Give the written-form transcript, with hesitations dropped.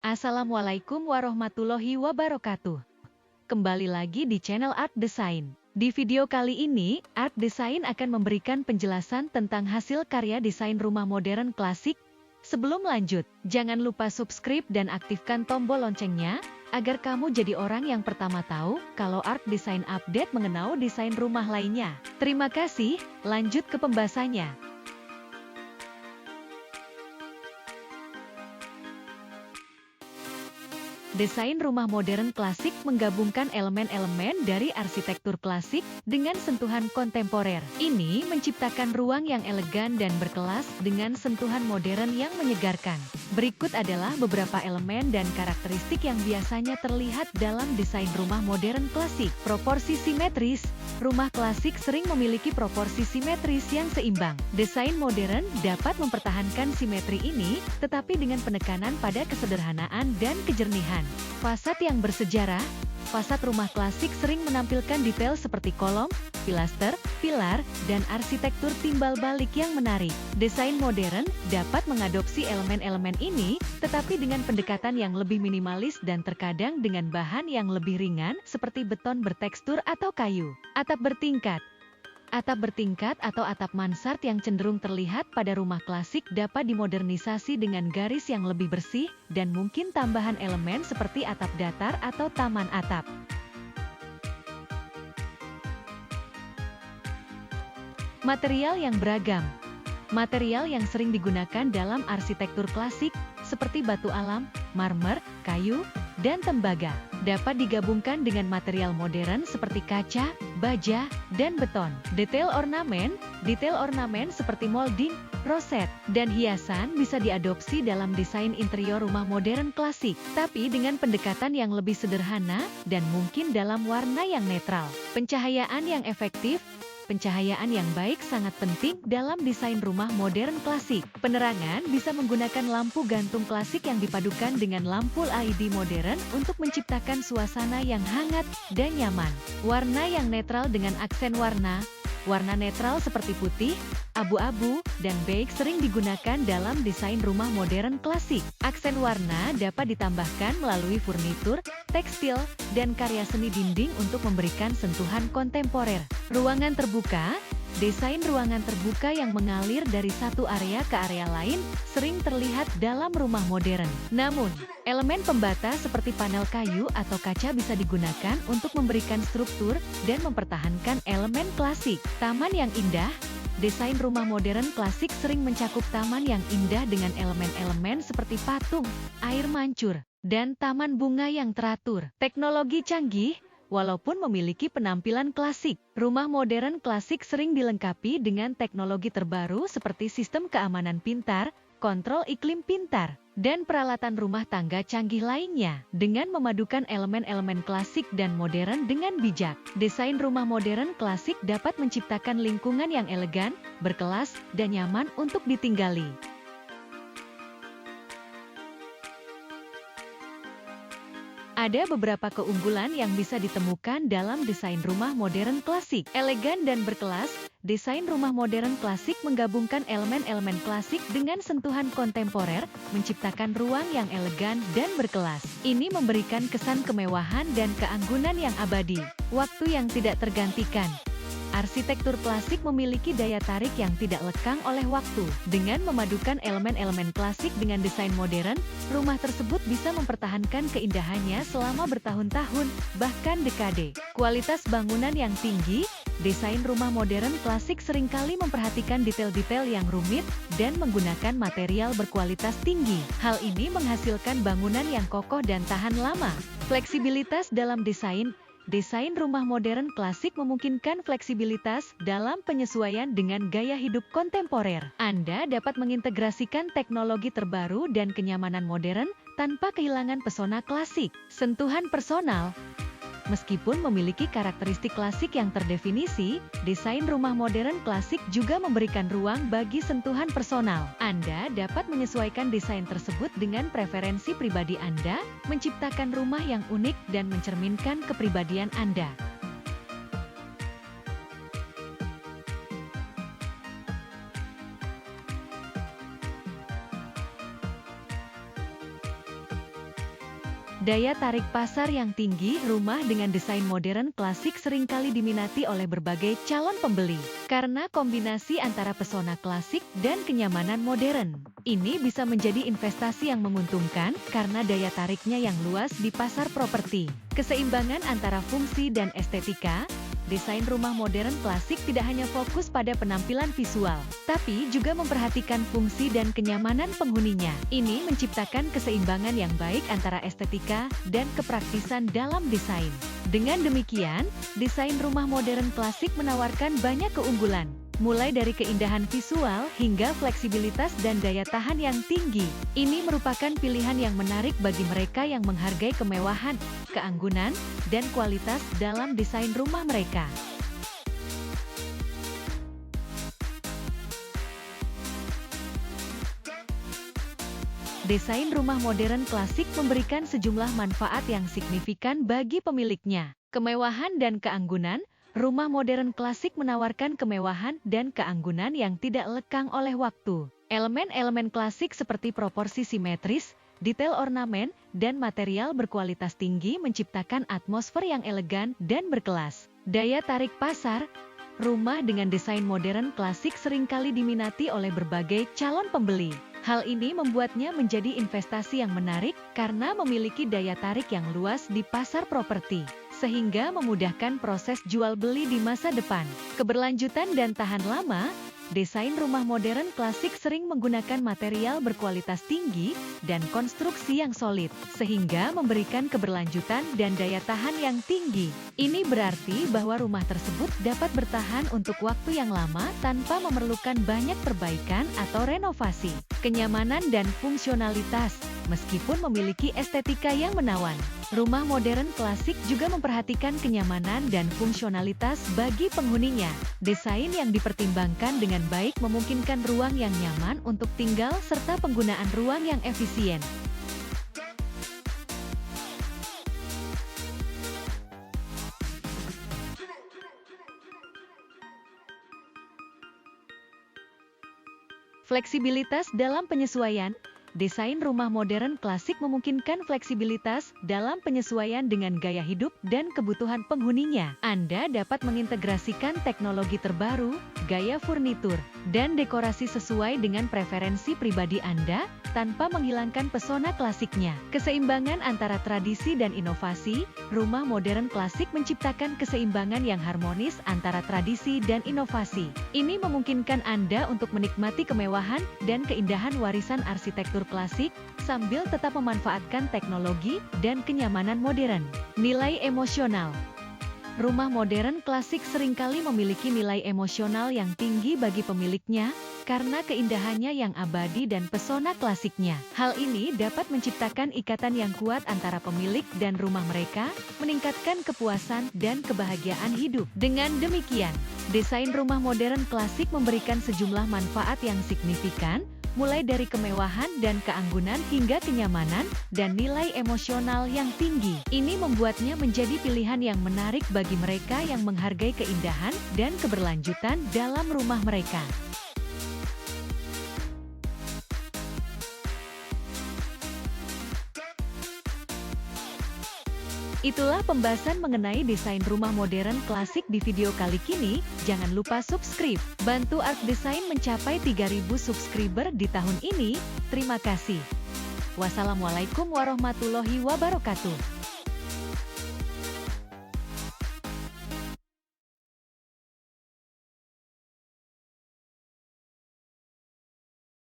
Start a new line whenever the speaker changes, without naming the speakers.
Assalamualaikum warahmatullahi wabarakatuh. Kembali lagi di channel Art Design. Di video kali ini, Art Design akan memberikan penjelasan tentang hasil karya desain rumah modern klasik. Sebelum lanjut, jangan lupa subscribe dan aktifkan tombol loncengnya, agar kamu jadi orang yang pertama tahu kalau Art Design update mengenai desain rumah lainnya. Terima kasih, lanjut ke pembahasannya. Desain rumah modern klasik menggabungkan elemen-elemen dari arsitektur klasik dengan sentuhan kontemporer. Ini menciptakan ruang yang elegan dan berkelas dengan sentuhan modern yang menyegarkan. Berikut adalah beberapa elemen dan karakteristik yang biasanya terlihat dalam desain rumah modern klasik. Proporsi simetris. Rumah klasik sering memiliki proporsi simetris yang seimbang. Desain modern dapat mempertahankan simetri ini, tetapi dengan penekanan pada kesederhanaan dan kejernihan. Fasad yang bersejarah. Fasad rumah klasik sering menampilkan detail seperti kolom, pilaster, pilar, dan arsitektur timbal balik yang menarik. Desain modern dapat mengadopsi elemen-elemen ini, tetapi dengan pendekatan yang lebih minimalis dan terkadang dengan bahan yang lebih ringan seperti beton bertekstur atau kayu. Atap bertingkat. Atap bertingkat atau atap mansard yang cenderung terlihat pada rumah klasik dapat dimodernisasi dengan garis yang lebih bersih dan mungkin tambahan elemen seperti atap datar atau taman atap. Material yang beragam. Material yang sering digunakan dalam arsitektur klasik seperti batu alam, marmer, kayu, dan tembaga dapat digabungkan dengan material modern seperti kaca, baja, dan beton. Detail ornamen seperti molding, roset, dan hiasan bisa diadopsi dalam desain interior rumah modern klasik, tapi dengan pendekatan yang lebih sederhana dan mungkin dalam warna yang netral. Pencahayaan yang efektif. Pencahayaan yang baik sangat penting dalam desain rumah modern klasik. Penerangan bisa menggunakan lampu gantung klasik yang dipadukan dengan lampu LED modern untuk menciptakan suasana yang hangat dan nyaman. Warna yang netral dengan aksen warna. Warna netral seperti putih, abu-abu, dan beige sering digunakan dalam desain rumah modern klasik. Aksen warna dapat ditambahkan melalui furnitur, tekstil, dan karya seni dinding untuk memberikan sentuhan kontemporer. Ruangan terbuka. Desain ruangan terbuka yang mengalir dari satu area ke area lain sering terlihat dalam rumah modern. Namun, elemen pembatas seperti panel kayu atau kaca bisa digunakan untuk memberikan struktur dan mempertahankan elemen klasik. Taman yang indah. Desain rumah modern klasik sering mencakup taman yang indah dengan elemen-elemen seperti patung, air mancur, dan taman bunga yang teratur. Teknologi canggih. Walaupun memiliki penampilan klasik, rumah modern klasik sering dilengkapi dengan teknologi terbaru seperti sistem keamanan pintar, kontrol iklim pintar, dan peralatan rumah tangga canggih lainnya. Dengan memadukan elemen-elemen klasik dan modern dengan bijak, desain rumah modern klasik dapat menciptakan lingkungan yang elegan, berkelas, dan nyaman untuk ditinggali. Ada beberapa keunggulan yang bisa ditemukan dalam desain rumah modern klasik. Elegan dan berkelas. Desain rumah modern klasik menggabungkan elemen-elemen klasik dengan sentuhan kontemporer, menciptakan ruang yang elegan dan berkelas. Ini memberikan kesan kemewahan dan keanggunan yang abadi. Waktu yang tidak tergantikan. Arsitektur klasik memiliki daya tarik yang tidak lekang oleh waktu. Dengan memadukan elemen-elemen klasik dengan desain modern, rumah tersebut bisa mempertahankan keindahannya selama bertahun-tahun, bahkan dekade. Kualitas bangunan yang tinggi. Desain rumah modern klasik seringkali memperhatikan detail-detail yang rumit dan menggunakan material berkualitas tinggi. Hal ini menghasilkan bangunan yang kokoh dan tahan lama. Fleksibilitas dalam desain. Desain rumah modern klasik memungkinkan fleksibilitas dalam penyesuaian dengan gaya hidup kontemporer. Anda dapat mengintegrasikan teknologi terbaru dan kenyamanan modern tanpa kehilangan pesona klasik. Sentuhan personal. Meskipun memiliki karakteristik klasik yang terdefinisi, desain rumah modern klasik juga memberikan ruang bagi sentuhan personal. Anda dapat menyesuaikan desain tersebut dengan preferensi pribadi Anda, menciptakan rumah yang unik dan mencerminkan kepribadian Anda. Daya tarik pasar yang tinggi, rumah dengan desain modern klasik seringkali diminati oleh berbagai calon pembeli. Karena kombinasi antara pesona klasik dan kenyamanan modern. Ini bisa menjadi investasi yang menguntungkan karena daya tariknya yang luas di pasar properti. Keseimbangan antara fungsi dan estetika. Desain rumah modern klasik tidak hanya fokus pada penampilan visual, tapi juga memperhatikan fungsi dan kenyamanan penghuninya. Ini menciptakan keseimbangan yang baik antara estetika dan kepraktisan dalam desain. Dengan demikian, desain rumah modern klasik menawarkan banyak keunggulan, mulai dari keindahan visual hingga fleksibilitas dan daya tahan yang tinggi. Ini merupakan pilihan yang menarik bagi mereka yang menghargai kemewahan, keanggunan, dan kualitas dalam desain rumah mereka. Desain rumah modern klasik memberikan sejumlah manfaat yang signifikan bagi pemiliknya. Kemewahan dan keanggunan. Rumah modern klasik menawarkan kemewahan dan keanggunan yang tidak lekang oleh waktu. Elemen-elemen klasik seperti proporsi simetris, detail ornamen, dan material berkualitas tinggi menciptakan atmosfer yang elegan dan berkelas. Daya tarik pasar. Rumah dengan desain modern klasik seringkali diminati oleh berbagai calon pembeli. Hal ini membuatnya menjadi investasi yang menarik karena memiliki daya tarik yang luas di pasar properti, sehingga memudahkan proses jual beli di masa depan. Keberlanjutan dan tahan lama. Desain rumah modern klasik sering menggunakan material berkualitas tinggi dan konstruksi yang solid, sehingga memberikan keberlanjutan dan daya tahan yang tinggi. Ini berarti bahwa rumah tersebut dapat bertahan untuk waktu yang lama tanpa memerlukan banyak perbaikan atau renovasi. Kenyamanan dan fungsionalitas. Meskipun memiliki estetika yang menawan, rumah modern klasik juga memperhatikan kenyamanan dan fungsionalitas bagi penghuninya. Desain yang dipertimbangkan dengan baik memungkinkan ruang yang nyaman untuk tinggal serta penggunaan ruang yang efisien. Fleksibilitas dalam penyesuaian. Desain rumah modern klasik memungkinkan fleksibilitas dalam penyesuaian dengan gaya hidup dan kebutuhan penghuninya. Anda dapat mengintegrasikan teknologi terbaru, gaya furnitur, dan dekorasi sesuai dengan preferensi pribadi Anda, tanpa menghilangkan pesona klasiknya. Keseimbangan antara tradisi dan inovasi. Rumah modern klasik menciptakan keseimbangan yang harmonis antara tradisi dan inovasi. Ini memungkinkan Anda untuk menikmati kemewahan dan keindahan warisan arsitektur klasik, sambil tetap memanfaatkan teknologi dan kenyamanan modern. Nilai emosional. Rumah modern klasik seringkali memiliki nilai emosional yang tinggi bagi pemiliknya, karena keindahannya yang abadi dan pesona klasiknya. Hal ini dapat menciptakan ikatan yang kuat antara pemilik dan rumah mereka, meningkatkan kepuasan dan kebahagiaan hidup. Dengan demikian, desain rumah modern klasik memberikan sejumlah manfaat yang signifikan, mulai dari kemewahan dan keanggunan hingga kenyamanan dan nilai emosional yang tinggi. Ini membuatnya menjadi pilihan yang menarik bagi mereka yang menghargai keindahan dan keberlanjutan dalam rumah mereka. Itulah pembahasan mengenai desain rumah modern klasik di video kali ini. Jangan lupa subscribe. Bantu Art Design mencapai 3.000 subscriber di tahun ini. Terima kasih. Wassalamualaikum warahmatullahi wabarakatuh.